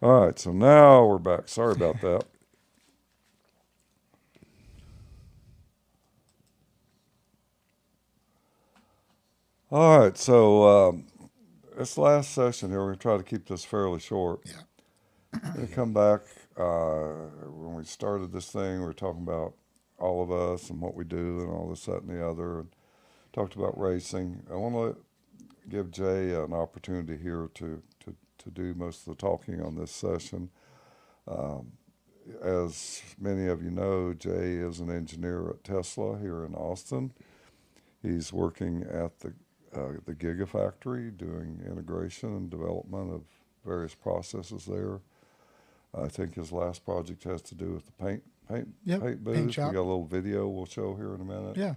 All right, so now we're back. Sorry about that. All right, so this last session here, we're going to try to keep this fairly short. Yeah. We're going to come back. When we started this thing, we were talking about all of us and what we do and all this, that, and the other, and talked about racing. I want to give Jay an opportunity here to do most of the talking on this session. Um, as many of you know, Jay is an engineer at Tesla here in Austin. He's working at the Gigafactory doing integration and development of various processes there. I think his last project has to do with the Yep. paint Paint booth. We shop. got a little video we'll show here in a minute. Yeah.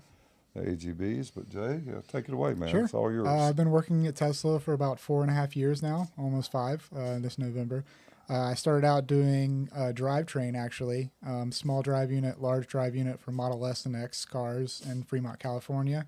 The AGVs, but Jay, take it away, man. Sure. It's all yours. I've been working at Tesla for about 4.5 years now, almost 5 this November. I started out doing drivetrain, actually, small drive unit, large drive unit for Model S and X cars in Fremont, California.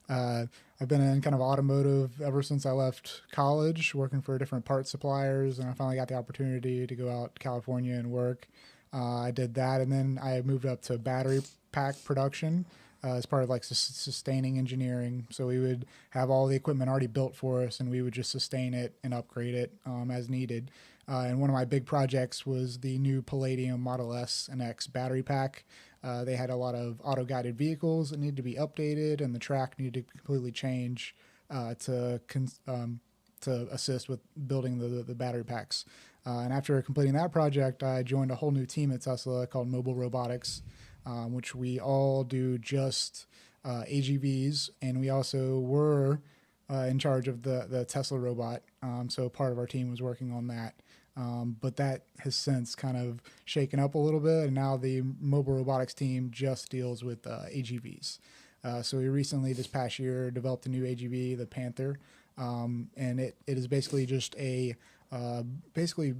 I've been in kind of automotive ever since I left college, working for different part suppliers, and I finally got the opportunity to go out to California and work. I did that, and then I moved up to battery pack production as part of like sustaining engineering. So we would have all the equipment already built for us, and we would just sustain it and upgrade it as needed. And one of my big projects was the new Palladium Model S and X battery pack. They had a lot of auto-guided vehicles that needed to be updated, and the track needed to completely change to assist with building the battery packs. And after completing that project, I joined a whole new team at Tesla called Mobile Robotics, which we all do just AGVs, and we also were in charge of the Tesla robot. So part of our team was working on that. But that has since kind of shaken up a little bit, and now the mobile robotics team just deals with AGVs. So we recently, this past year, developed a new AGV, the Panther, and it is basically just a basically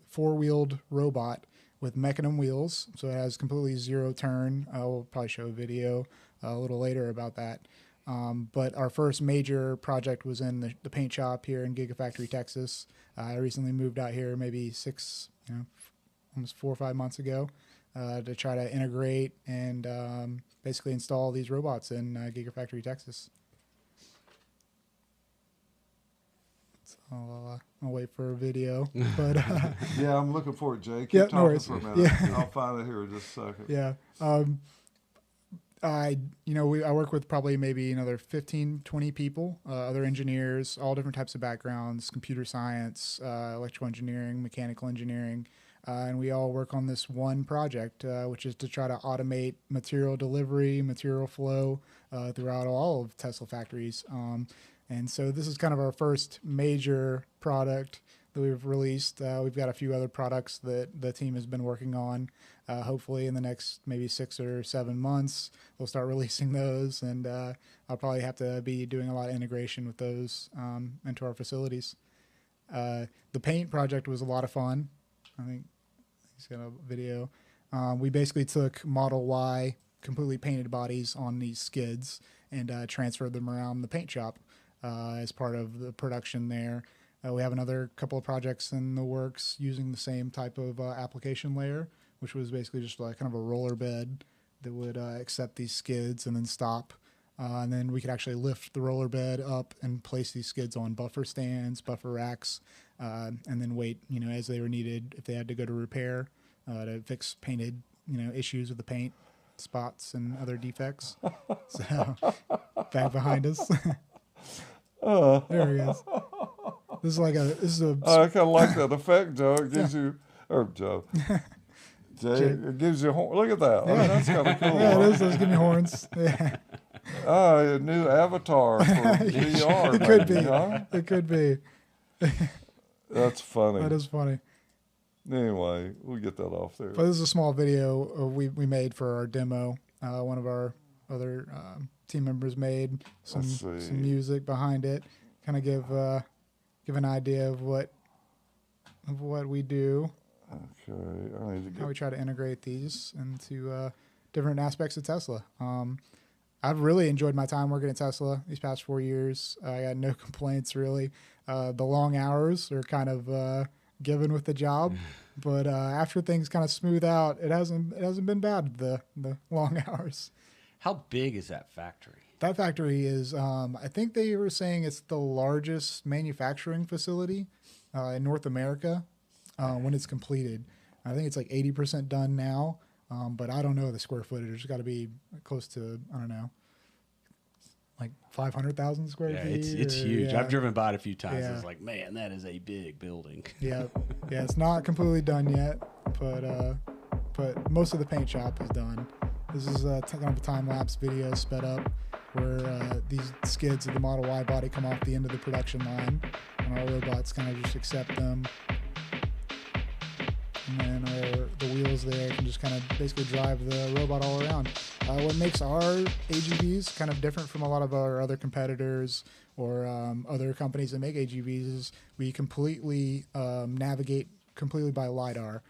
four-wheeled robot with mechanism wheels. So it has completely zero turn. We'll probably show a video a little later about that. But our first major project was in the paint shop here in Gigafactory, Texas. I recently moved out here maybe almost 4 or 5 months ago to try to integrate and basically install these robots in Gigafactory, Texas. So I'll wait for a video. But Yeah, I'm looking for it, Jay. Keep yeah, no talking worries. for a minute. Yeah. I'll find it here in just a second. Yeah. I work with probably maybe another 15, 20 people, other engineers, all different types of backgrounds, computer science, electrical engineering, mechanical engineering, and we all work on this one project, which is to try to automate material delivery, material flow throughout all of Tesla factories. And so this is kind of our first major product that we've released. We've got a few other products that the team has been working on. Hopefully in the next maybe 6 or 7 months, we'll start releasing those, and I'll probably have to be doing a lot of integration with those into our facilities. The paint project was a lot of fun. I think he's got a video. We basically took Model Y completely painted bodies on these skids and transferred them around the paint shop as part of the production there. We have another couple of projects in the works using the same type of application layer, which was basically just like kind of a roller bed that would accept these skids and then stop. And then we could actually lift the roller bed up and place these skids on buffer stands, buffer racks, and then wait, as they were needed if they had to go to repair to fix painted, issues with the paint spots and other defects. So back behind us. There he is. This is a. I kind of like that effect, Joe. It gives you, or Joe, Jay, it gives you. Look at that. I mean, that's kind of cool. Yeah, it is. Those give me horns. Yeah. A new avatar for VR. It could maybe, be. huh? It could be. That's funny. That is funny. Anyway, we'll get that off there. But this is a small video we made for our demo. One of our other team members made some music behind it. Kind of give an idea of what we do. Okay, how we try to integrate these into different aspects of Tesla. I've really enjoyed my time working at Tesla these past 4 years. I got no complaints really. The long hours are kind of given with the job. But after things kind of smooth out, it hasn't been bad, the long hours. How big is that factory? That factory is, I think they were saying it's the largest manufacturing facility in North America when it's completed. I think it's like 80% done now, but I don't know the square footage. It's got to be close to, I don't know, like 500,000 square feet. It's huge. Yeah. I've driven by it a few times. Yeah. It's like, man, that is a big building. Yeah, it's not completely done yet, but most of the paint shop is done. This is kind of a time-lapse video sped up where these skids of the Model Y body come off the end of the production line, and our robots kind of just accept them. And then the wheels there can just kind of basically drive the robot all around. What makes our AGVs kind of different from a lot of our other competitors or other companies that make AGVs is we completely navigate completely by LiDAR.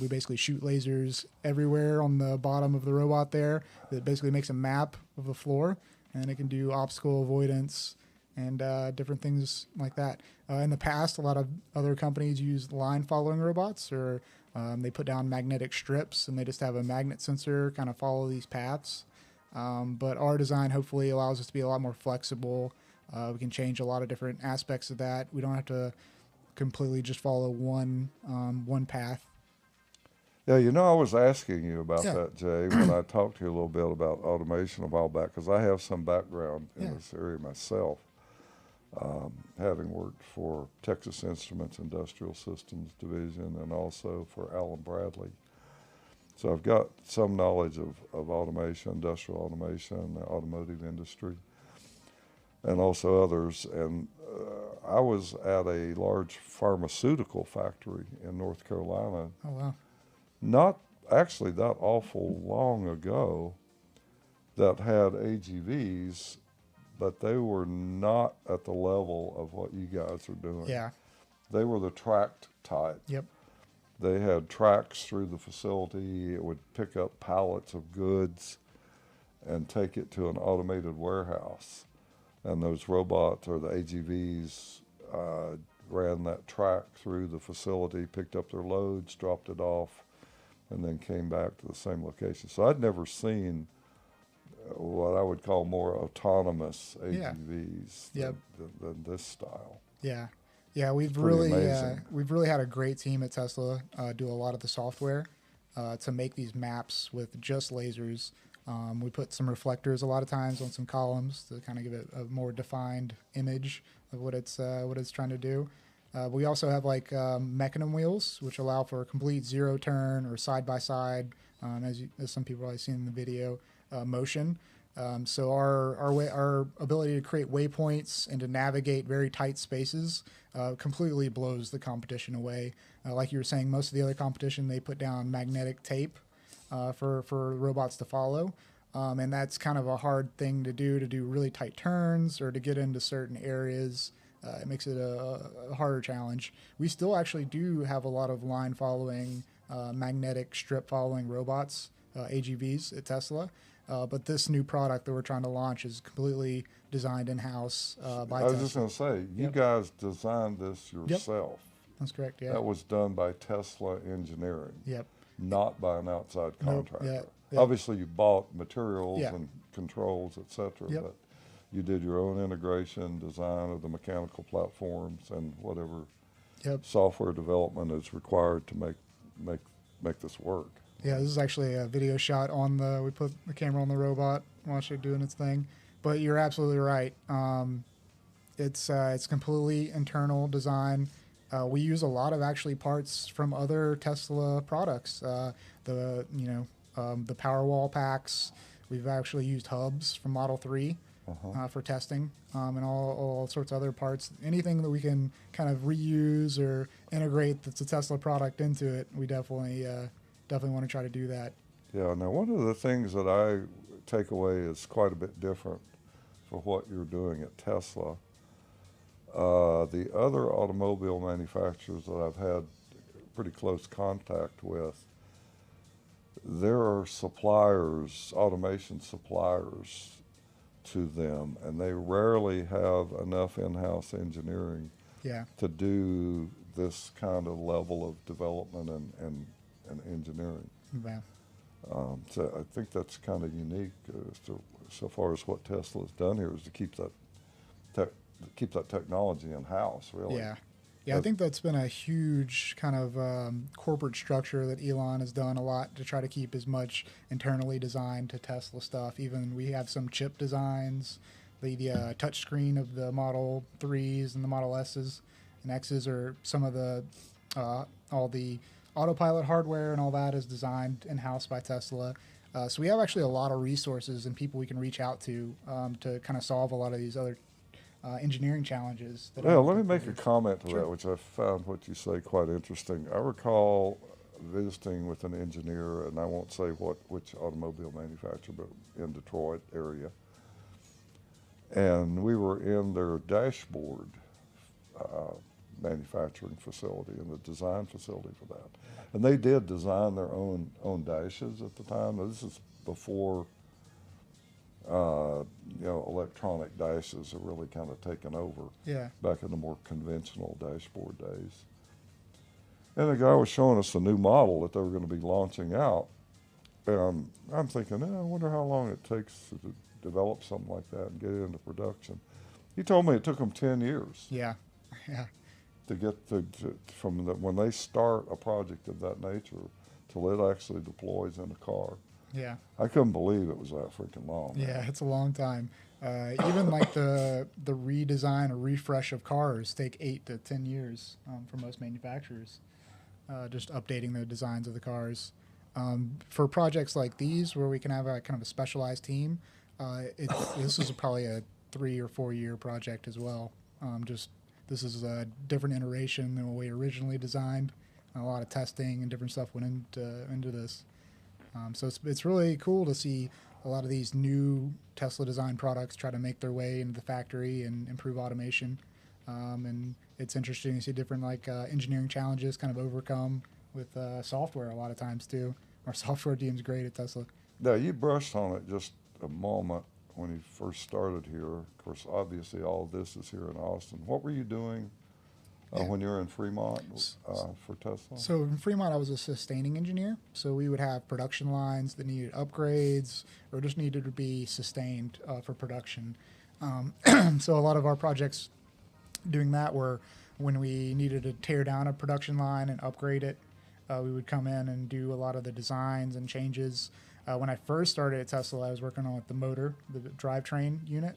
We basically shoot lasers everywhere on the bottom of the robot there that basically makes a map of the floor, and it can do obstacle avoidance and different things like that. In the past, a lot of other companies use line following robots, or they put down magnetic strips and they just have a magnet sensor kind of follow these paths. But our design hopefully allows us to be a lot more flexible. We can change a lot of different aspects of that. We don't have to completely just follow one path. Yeah, I was asking you about that, Jay, when I talked to you a little bit about automation a while back, because I have some background in this area myself, having worked for Texas Instruments Industrial Systems Division and also for Allen Bradley. So I've got some knowledge of automation, industrial automation, the automotive industry, and also others. And I was at a large pharmaceutical factory in North Carolina. Oh, wow. Not actually that awful long ago that had AGVs, but they were not at the level of what you guys are doing. Yeah. They were the tracked type. Yep. They had tracks through the facility. It would pick up pallets of goods and take it to an automated warehouse. And those robots, or the AGVs, ran that track through the facility, picked up their loads, dropped it off, and then came back to the same location. So I'd never seen what I would call more autonomous AGVs than this style. Yeah. Yeah, we've really had a great team at Tesla do a lot of the software to make these maps with just lasers. We put some reflectors a lot of times on some columns to kind of give it a more defined image of what it's trying to do. We also have like mechanism wheels, which allow for a complete zero turn or side by side, as some people have seen in the video, motion. So our ability to create waypoints and to navigate very tight spaces completely blows the competition away. Like you were saying, most of the other competition, they put down magnetic tape for robots to follow. And that's kind of a hard thing to do really tight turns or to get into certain areas. It makes it a harder challenge. We still actually do have a lot of line following, magnetic strip following robots, AGVs at Tesla. But this new product that we're trying to launch is completely designed in-house by Tesla. I was just going to say, you guys designed this yourself. Yep. That's correct, yeah. That was done by Tesla Engineering. Yep. Not by an outside contractor. Yep. Obviously, you bought materials and controls, et cetera, but you did your own integration, design of the mechanical platforms, and whatever software development is required to make this work. Yeah, this is actually a video shot we put the camera on the robot while it's doing its thing. But you're absolutely right. It's completely internal design. We use a lot of actually parts from other Tesla products. The Powerwall packs. We've actually used hubs from Model 3 for testing, and all sorts of other parts. Anything that we can kind of reuse or integrate that's a Tesla product into it, we definitely want to try to do that. Yeah. Now, one of the things that I take away is quite a bit different for what you're doing at Tesla. The other automobile manufacturers that I've had pretty close contact with, there are suppliers, automation suppliers to them, and they rarely have enough in-house engineering to do this kind of level of development and engineering. Yeah. So I think that's kind of unique so far as what Tesla's done here is to keep that technology in house. Really. Yeah. Yeah, I think that's been a huge kind of corporate structure that Elon has done a lot to try to keep as much internally designed to Tesla stuff. Even we have some chip designs, the touch screen of the Model 3s and the Model S's and X's are some of the, all the autopilot hardware and all that is designed in-house by Tesla. So we have actually a lot of resources and people we can reach out to kind of solve a lot of these other engineering challenges. Well, let me make a comment to that, which I found what you say quite interesting. I recall visiting with an engineer, and I won't say which automobile manufacturer, but in Detroit area. And we were in their dashboard manufacturing facility and the design facility for that. And they did design their own dashes at the time. Now, this is before electronic dashes are really kind of taken over. Yeah. Back in the more conventional dashboard days. And the guy was showing us a new model that they were going to be launching out. And I'm thinking, I wonder how long it takes to develop something like that and get it into production. He told me it took them 10 years. Yeah. Yeah. To get when they start a project of that nature till it actually deploys in a car. Yeah. I couldn't believe it was that freaking long. Yeah, it's a long time. Even like the redesign or refresh of cars take 8 to 10 years for most manufacturers. Just updating the designs of the cars. For projects like these, where we can have a kind of a specialized team, this is probably a 3 or 4 year project as well. This is a different iteration than what we originally designed. A lot of testing and different stuff went into this. So it's really cool to see a lot of these new Tesla design products try to make their way into the factory and improve automation. And it's interesting to see different engineering challenges kind of overcome with software a lot of times too. Our software team's great at Tesla. Now, you brushed on it just a moment when you first started here. Of course, obviously all of this is here in Austin. What were you doing when you were in Fremont for Tesla? So in Fremont, I was a sustaining engineer. So we would have production lines that needed upgrades or just needed to be sustained for production. So a lot of our projects doing that were when we needed to tear down a production line and upgrade it. We would come in and do a lot of the designs and changes. When I first started at Tesla, I was working on the motor, the drivetrain unit.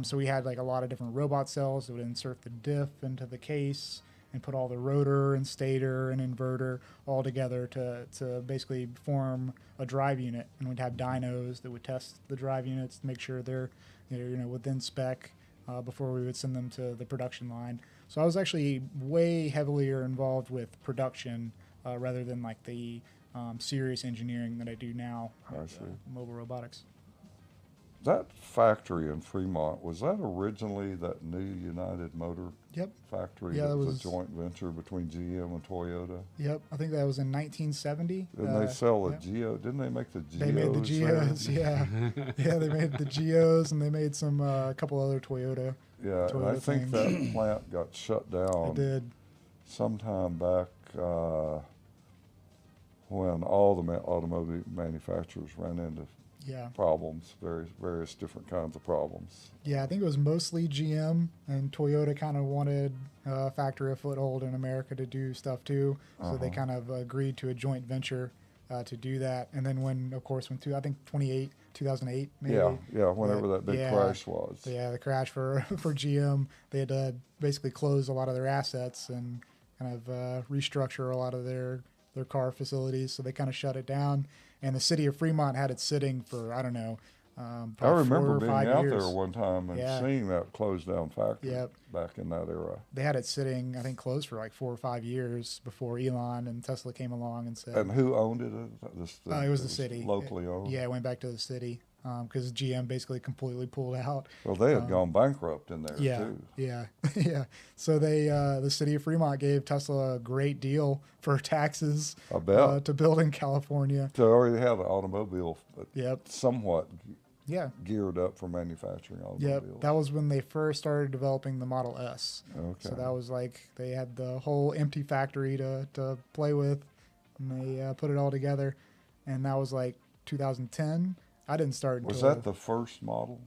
So we had a lot of different robot cells that would insert the diff into the case and put all the rotor and stator and inverter all together to basically form a drive unit. And we'd have dynos that would test the drive units to make sure they're within spec before we would send them to the production line. So I was actually way heavilier involved with production rather than the serious engineering that I do now with mobile robotics. That factory in Fremont, was that originally that new United Motor factory? Yeah, that was a joint venture between GM and Toyota? Yep, I think that was in 1970. Didn't they sell the Geo? Didn't they make the Geos? They made the Geos, yeah. Yeah, they made the Geos, and they made some a couple other Toyota. Yeah, and I think that plant got shut down. It did. Sometime back when all the automobile manufacturers ran into problems, various different kinds of problems. Yeah, I think it was mostly GM, and Toyota kind of wanted a factory a foothold in America to do stuff too, so they kind of agreed to a joint venture to do that. And then when 2008, maybe. Yeah, whenever that big crash was. Yeah, the crash for GM, they had to basically close a lot of their assets and kind of restructure a lot of their car facilities, so they kind of shut it down. And the city of Fremont had it sitting for, I don't know, I remember being out years. there one time and seeing that closed down factory back in that era. They had it sitting, I think, closed for 4 or 5 years before Elon and Tesla came along and said. And who owned it? It was the city. Locally owned? Yeah, it went back to the city because GM basically completely pulled out. Well, they had gone bankrupt in there too. Yeah, yeah. So the city of Fremont gave Tesla a great deal for taxes to build in California. So they already had an automobile somewhat Yeah. geared up for manufacturing Yep. automobiles. That was when they first started developing the Model S. Okay. So that was like they had the whole empty factory to play with, and they put it all together. And that was like 2010. I didn't start Was until that the first model?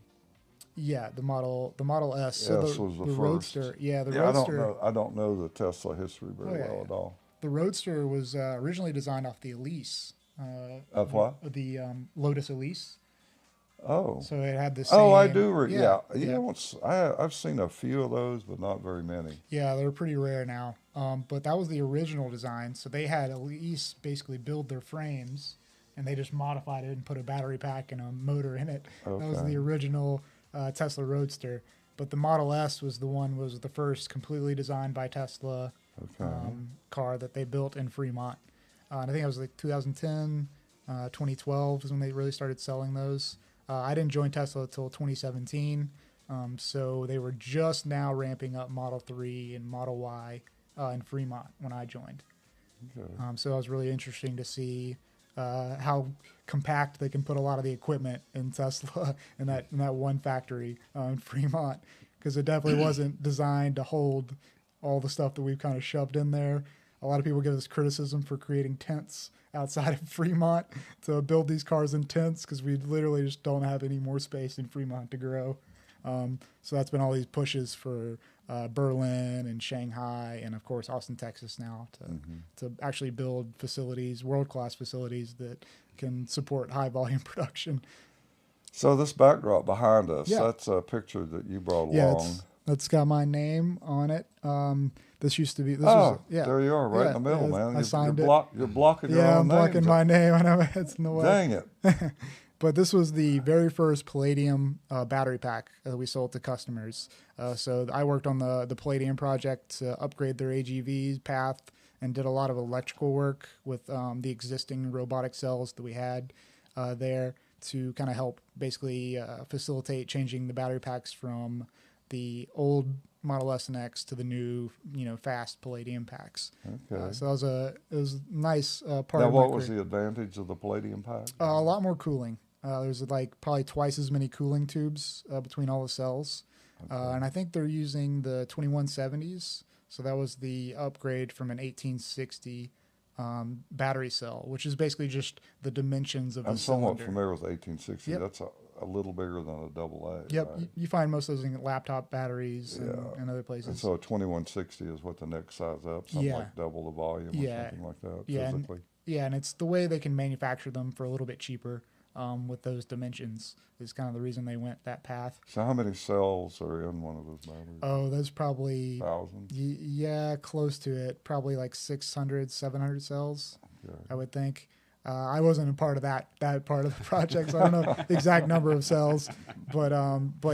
yeah, the Model S. So S was the first. Roadster. Yeah, the Yeah, Roadster. I don't know the Tesla history very Oh, yeah, well yeah. at all. The Roadster was originally designed off the Elise. Of what? The Lotus Elise. Oh. So it had the same. Oh, I do. Yeah. yeah. I've seen a few of those, but not very many. Yeah, they're pretty rare now. But that was the original design. So they had Elise basically build their frames, and they just modified it and put a battery pack and a motor in it. That was Okay. the original Tesla Roadster. But the Model S was the first completely designed by Tesla Okay. car that they built in Fremont. And I think it was like 2010, 2012 is when they really started selling those. I didn't join Tesla until 2017. So they were just now ramping up Model 3 and Model Y in Fremont when I joined. Okay. So it was really interesting to see how compact they can put a lot of the equipment in Tesla in that one factory in Fremont, because it definitely wasn't designed to hold all the stuff that we've kind of shoved in there. A lot of people give us criticism for creating tents outside of Fremont to build these cars in tents, because we literally just don't have any more space in Fremont to grow. So that's been all these pushes for Berlin and Shanghai and, of course, Austin, Texas now to actually build facilities, world-class facilities that can support high-volume production. So this backdrop behind us, Yeah. that's a picture that you brought Yeah, along. that's got my name on it. This used to be. This Oh, was, yeah. there you are, right in the middle, Yeah, man. I signed it. You're blocking your Yeah, own I'm blocking names. my name. I know it's in the way. Dang it. But this was the very first Palladium battery pack that we sold to customers. So I worked on the Palladium project to upgrade their AGV path and did a lot of electrical work with the existing robotic cells that we had there to kind of help basically facilitate changing the battery packs from the old Model S and X to the new, fast Palladium packs. Okay. So it was a nice part Now, of my what was career. the advantage of the Palladium pack? A lot more cooling. There's like probably twice as many cooling tubes between all the cells. And I think they're using the 2170s. So that was the upgrade from an 1860 battery cell, which is basically just the dimensions of I'm the somewhat cylinder. familiar with 1860. Yep. That's a little bigger than a double A. Yep, right? you find most of those in laptop batteries and other And places. so a 2160 is what the next size up, something Yeah. like double the volume or Yeah. something like that Yeah, and- physically. Yeah, and it's the way they can manufacture them for a little bit cheaper with those dimensions is kind of the reason they went that path. So how many cells are in one of those batteries? Oh, there's probably, 1,000? yeah, close to it. Probably like 600, 700 cells, Okay. I would think. I wasn't a part of that part of the project, so I don't know the exact number of cells. But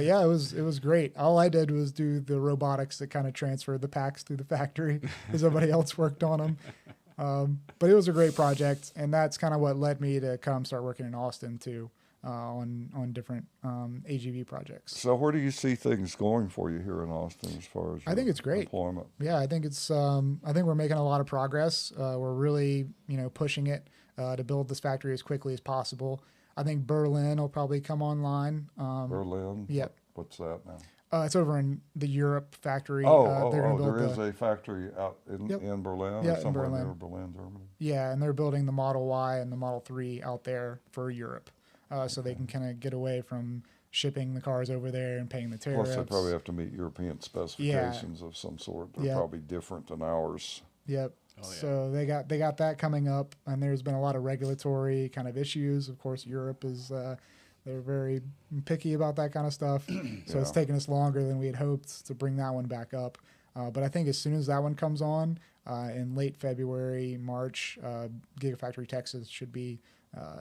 yeah, it was great. All I did was do the robotics that kind of transferred the packs through the factory because everybody else worked on them. But it was a great project, and that's kind of what led me to come start working in Austin too, on different AGV projects. So where do you see things going for you here in Austin as far as I think your it's great. employment? Yeah, I think it's. I think we're making a lot of progress. We're really, pushing it to build this factory as quickly as possible. I think Berlin will probably come online. Berlin? Yep. What's that now? It's over in the Europe factory. There build is a factory out in Berlin Yeah, or in somewhere Berlin. near Berlin, Germany. Yeah, and they're building the Model Y and the Model 3 out there for Europe, so they can kind of get away from shipping the cars over there and paying the tariffs. Plus, they probably have to meet European specifications of some sort. They're Yeah. probably different than ours. Yep. Oh, yeah. So they got that coming up, and there's been a lot of regulatory kind of issues. Of course, Europe is they're very picky about that kind of stuff. So it's Yeah. taken us longer than we had hoped to bring that one back up. But I think as soon as that one comes on in late February, March, Gigafactory Texas should be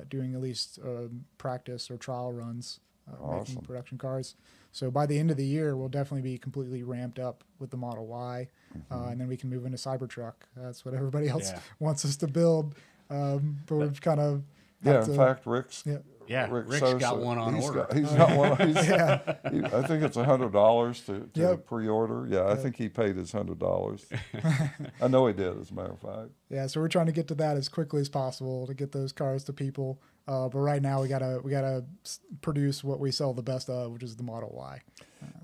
doing at least practice or trial runs making Awesome. production cars. So by the end of the year, we'll definitely be completely ramped up with the Model Y, and then we can move into Cybertruck. That's what everybody else Yeah. wants us to build, but we've kind of Yeah, had in to- fact, Rick's Yeah, Rick Rick's Sosa, got one on he's order. He's got one. Yeah. I think it's $100 to Yep. pre-order. Yeah, I think he paid his $100. I know he did, as a matter of fact. Yeah, so we're trying to get to that as quickly as possible to get those cars to people. But right now we gotta produce what we sell the best of, which is the Model Y.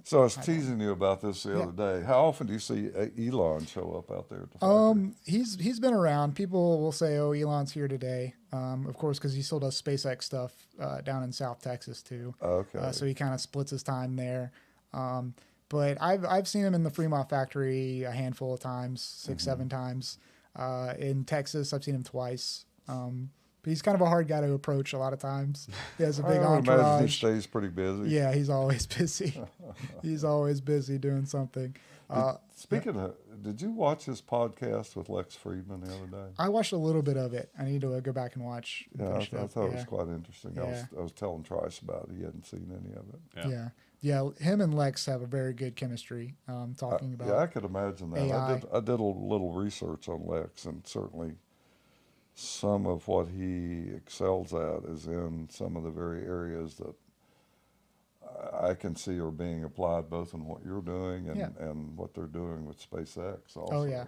So I was teasing you about this the Yeah. other day. How often do you see Elon show up out there at the factory? He's been around. People will say, "Oh, Elon's here today." Of course, because he still does SpaceX stuff down in South Texas too. Okay. So he kind of splits his time there. But I've seen him in the Fremont factory a handful of times, 6, 7 times. In Texas, I've seen him twice. But he's kind of a hard guy to approach a lot of times. He has a big I would imagine he entourage. stays pretty busy. Yeah, he's always busy. He's always busy doing something. Speaking of, did you watch his podcast with Lex Friedman the other day? I watched a little bit of it. I need to go back and watch. Yeah, I finish it up. thought it Yeah. was quite interesting. Yeah. I was telling Trice about it. He hadn't seen any of it. Yeah. Him and Lex have a very good chemistry. Talking about. Yeah, I could imagine that. AI. I did a little research on Lex, and certainly some of what he excels at is in some of the very areas that I can see are being applied both in what you're doing and what they're doing with SpaceX also. Oh yeah.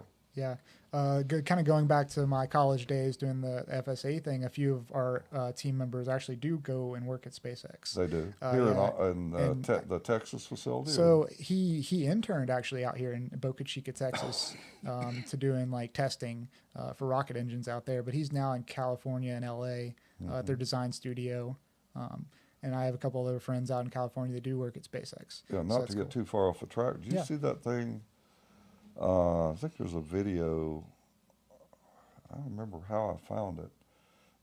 Kind of going back to my college days doing the FSA thing. A few of our team members actually do go and work at SpaceX. They do. Yeah. In the Texas facility? So he interned actually out here in Boca Chica, Texas, to doing like testing for rocket engines out there. But he's now in California and LA at their design studio. And I have a couple other friends out in California that do work at SpaceX. Yeah, So not that's to get cool. too far off the track. Did you see that thing? I think there's a video, I don't remember how I found it,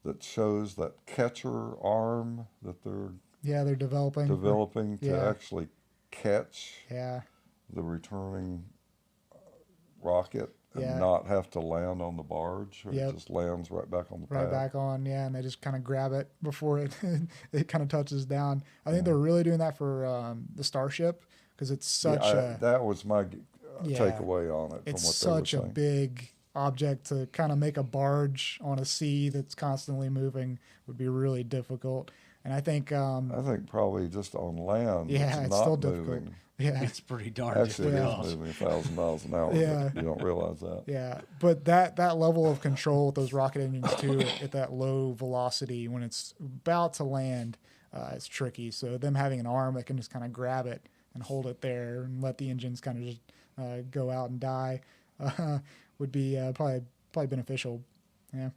that shows that catcher arm that they're developing to actually catch Yeah. the returning rocket and Yeah. not have to land on the barge. Or Yep. it just lands right back on the Right pad. back on, yeah, and they just kind of grab it before it kind of touches down. I think they're really doing that for the Starship because it's such that was my Yeah. takeaway on it. it's from what such they a were saying. big object to kind of make a barge on a sea that's constantly moving would be really difficult. And I think I think probably just on land. yeah, it's not still moving. difficult. Yeah. It's pretty darn Actually, it difficult. is moving 1,000 miles an hour. Yeah. But you don't realize that. Yeah, but that level of control with those rocket engines too, at that low velocity when it's about to land, is tricky. So them having an arm that can just kind of grab it and hold it there and let the engines kind of just go out and die would be probably beneficial. Yeah,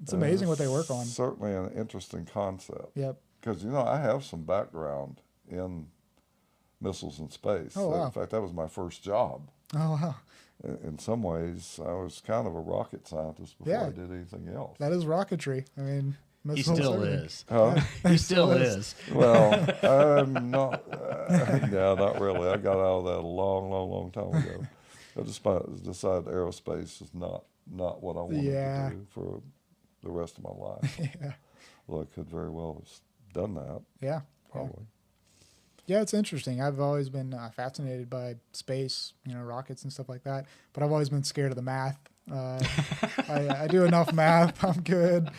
it's amazing what they work on. Certainly an interesting concept. Yep. Because, I have some background in missiles in space. Oh, wow. In fact, that was my first job. Oh wow, In some ways, I was kind of a rocket scientist before Yeah. I did anything else. that is rocketry. I mean, He missiles, still everything. is. Huh? He still is. Well, I'm not. Yeah, not really. I got out of that a long time ago. I just decided aerospace is not what I wanted Yeah. to do for the rest of my life. Yeah, Well, I could very well have done that, yeah. probably. Yeah, it's interesting. I've always been fascinated by space, rockets and stuff like that. But I've always been scared of the math. I do enough math. I'm good.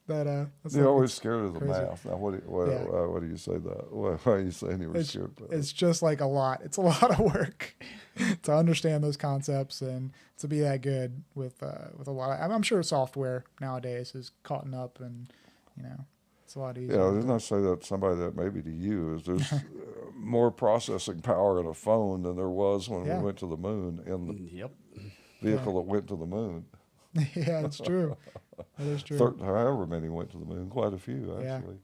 That's You're like- always scared of the crazy. math. Now, what do you say that? Why are you saying you were It's, scared of that? it's just like a lot. It's a lot of work to understand those concepts and to be that good with a lot. I'm sure software nowadays is caught up, and it's a lot easier. Yeah, didn't I say that somebody that maybe to you is there's more processing power in a phone than there was when Yeah. we went to the moon in the Yep. vehicle that went to the moon. Yeah, it's true. That is true. However many went to the moon, quite a few Yeah. actually.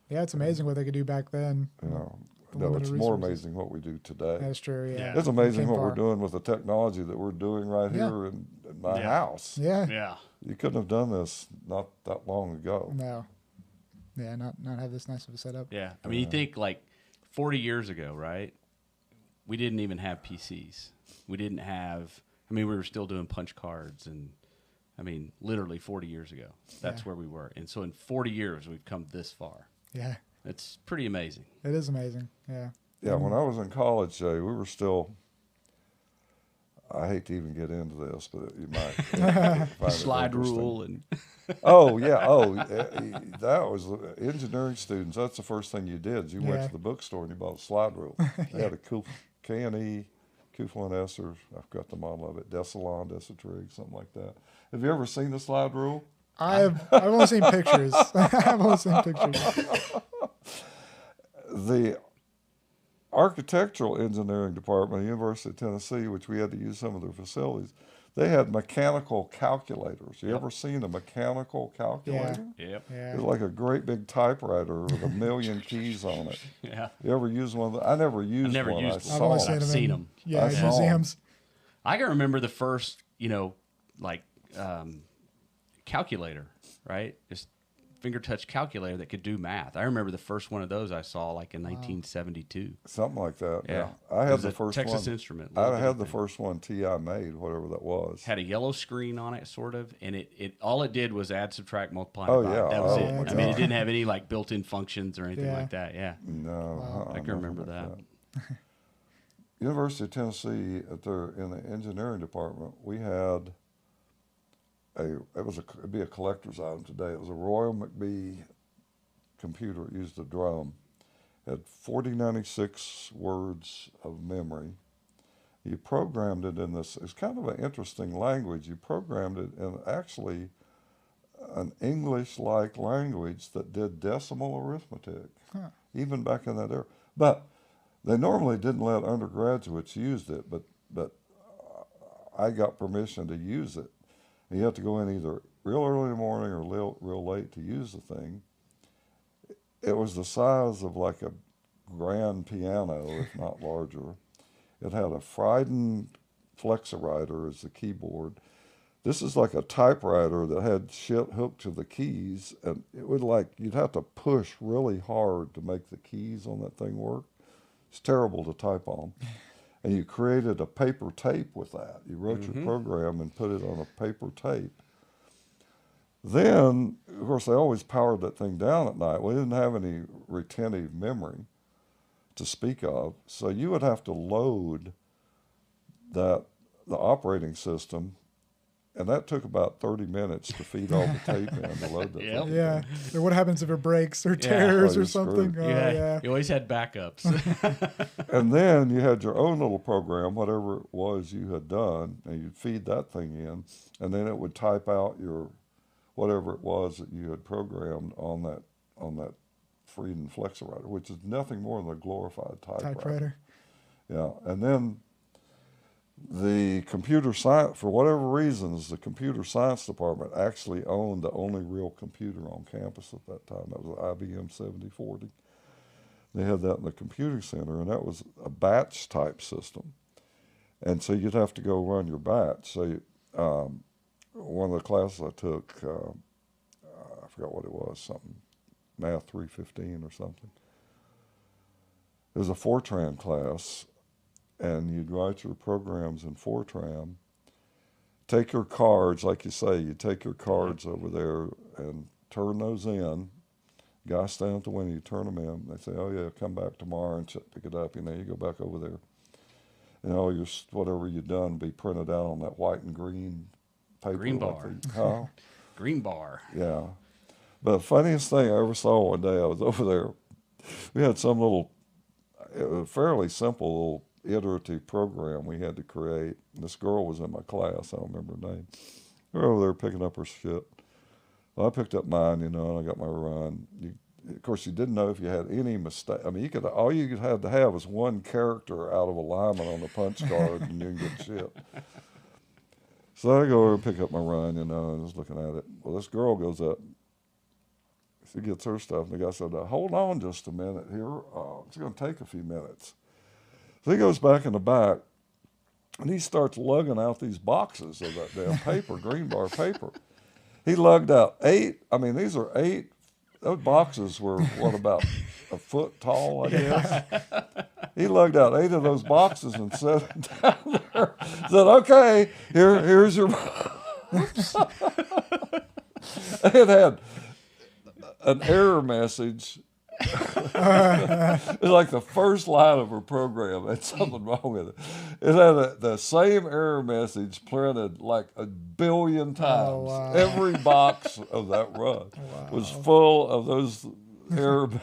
Yeah, it's amazing what they could do back then. The The no, limited it's more resources. amazing what we do today. That's true. Yeah, Yeah. It's amazing Came what we're far. doing with the technology that we're doing right Yeah. here in my Yeah. house. Yeah. Yeah. You couldn't have done this not that long ago. No. Yeah, not have this nice of a setup. Yeah. I mean, you think like 40 years ago, right? We didn't even have PCs. We didn't have, we were still doing punch cards and, literally 40 years ago. That's Yeah. where we were. And so in 40 years, we've come this far. Yeah, It's pretty amazing. it is amazing. Yeah. Yeah, when I was in college, Jay, we were still. I hate to even get into this, but you might find it Slide interesting. rule and Oh yeah, that was engineering students. That's the first thing you did. You went Yeah. to the bookstore and you bought a slide rule. They had a K&E, Q1S, or I forgot the model of it, Desalon, Desitrig, something like that. Have you ever seen the slide rule? I've only seen pictures. I've only seen pictures. The architectural engineering department at the University of Tennessee, which we had to use some of their facilities, they had mechanical calculators. You ever seen a mechanical calculator? Yep. Yeah. It's like a great big typewriter with a million keys on it. Yeah. You ever use one of them? I never used never one. used I one. I've only saw seen it. them. seen 'em. Yeah, I in saw 'em. museums. I can remember the first, like calculator, right? Just finger touch calculator that could do math. I remember the first one of those I saw like in 1972. Something like that. Yeah. I It had was the a first Texas one. Instrument. little I bitty had the thing. first one TI made, whatever that was. Had a yellow screen on it, sort of, and it all it did was add, subtract, multiply. Oh, divide. yeah. That was Oh, it. my I mean, it God. didn't have any like built-in functions or anything Yeah. like that. Yeah, No, I can nothing remember like that. University of Tennessee, in the engineering department, we had it'd be a collector's item today. It was a Royal McBee computer. It used a drum. It had 4096 words of memory. You programmed it in this, it's kind of an interesting language. You programmed it in actually an English-like language that did decimal arithmetic, even back in that era. But they normally didn't let undergraduates use it, but I got permission to use it. And you have to go in either real early in the morning or real late to use the thing. It was the size of like a grand piano, if not larger. It had a Friden Flexowriter as the keyboard. This is like a typewriter that had shit hooked to the keys, and it would you'd have to push really hard to make the keys on that thing work. It's terrible to type on. And you created a paper tape with that. You wrote your program and put it on a paper tape. Then, of course, they always powered that thing down at night. We didn't have any retentive memory to speak of. So you would have to load the operating system, and that took about 30 minutes to feed all the tape in to load that Yep. thing. Yeah. Or what happens if it breaks or Yeah. tears Oh, or you're something? screwed. Oh, yeah. You always had backups. And then you had your own little program, whatever it was you had done, and you'd feed that thing in, and then it would type out your whatever it was that you had programmed on that Friden Flexowriter, which is nothing more than a glorified typewriter. Yeah, and then the computer science, for whatever reasons, the computer science department actually owned the only real computer on campus at that time. That was an IBM 7040. They had that in the computing center, and that was a batch type system. And so you'd have to go run your batch. So one of the classes I took, I forgot what it was, something, Math 315 or something. It was a Fortran class, and you'd write your programs in Fortran. Take your cards, like you say, you take your cards over there and turn those in. Guy stand at the window, you turn them in. They say, oh yeah, come back tomorrow and pick it up. You go back over there. And all your, whatever you've done be printed out on that white and green paper. Green bar. Huh? Green bar. Yeah. But the funniest thing I ever saw one day, I was over there. We had some little, it was a fairly simple little iterative program we had to create. This girl was in my class. I don't remember her name. We were over there picking up her shit. Well, I picked up mine, and I got my run. Of course, you didn't know if you had any mistake. I mean, all you had to have was one character out of alignment on the punch card, and you can get shit. So I go over and pick up my run, and I was looking at it. Well, this girl goes up. She gets her stuff, and the guy said, hold on just a minute here. It's going to take a few minutes. So he goes back in the back, and he starts lugging out these boxes of that damn paper, green bar paper. He lugged out 8. I mean, these are 8. Those boxes were, about a foot tall, I guess. He lugged out 8 of those boxes and set them down there. Said, okay, here's your It had an error message. It's like the first line of her program had something wrong with it. It had the same error message printed like 1 billion times. Oh, wow. Every box of that run was full of those error messages.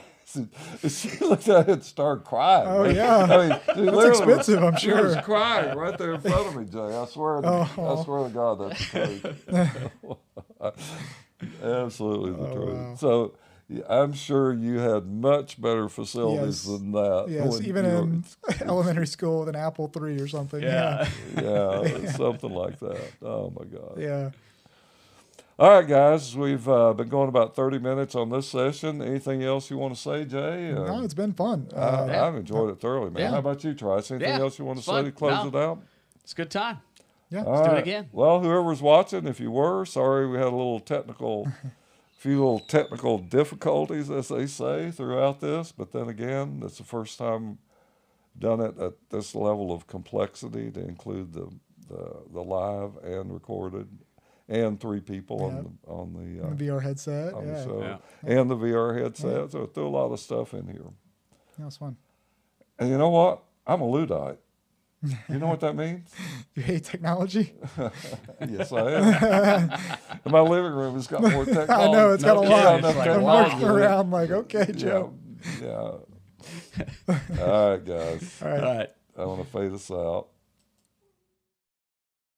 And she looked at it and started crying. Oh, yeah. I mean, she That's literally expensive, I'm She was sure. crying right there in front of me, Jay. I swear to God, that's the truth. Absolutely the Oh, truth. wow. So I'm sure you had much better facilities Yes. than that. Yes, when even you were- in elementary school with an Apple III or something. Yeah. yeah, something like that. Oh my God. Yeah. All right, guys, we've been going about 30 minutes on this session. Anything else you want to say, Jay? No, it's been fun. I've enjoyed it thoroughly, man. Yeah. How about you, Trice? Anything Yeah, else you want to it's say fun. to close No. it out? It's a good time. Yeah. All Let's do it right. again. Well, whoever's watching, if you were, sorry we had a little few little technical difficulties, as they say, throughout this. But then again, that's the first time done it at this level of complexity to include the live and recorded and 3 people on On the VR headset. the Yeah. show Yeah. and the VR headset. So threw a lot of stuff in here. That was fun. And you know what? I'm a Luddite. You know what that means? You hate technology? Yes, I am. And my living room has got more technology. I know, it's got a No lot. kidding. It's like, I'm wow. looking around like, okay, Joe. Yeah. All right, guys. All right. All right. I want to fade us out.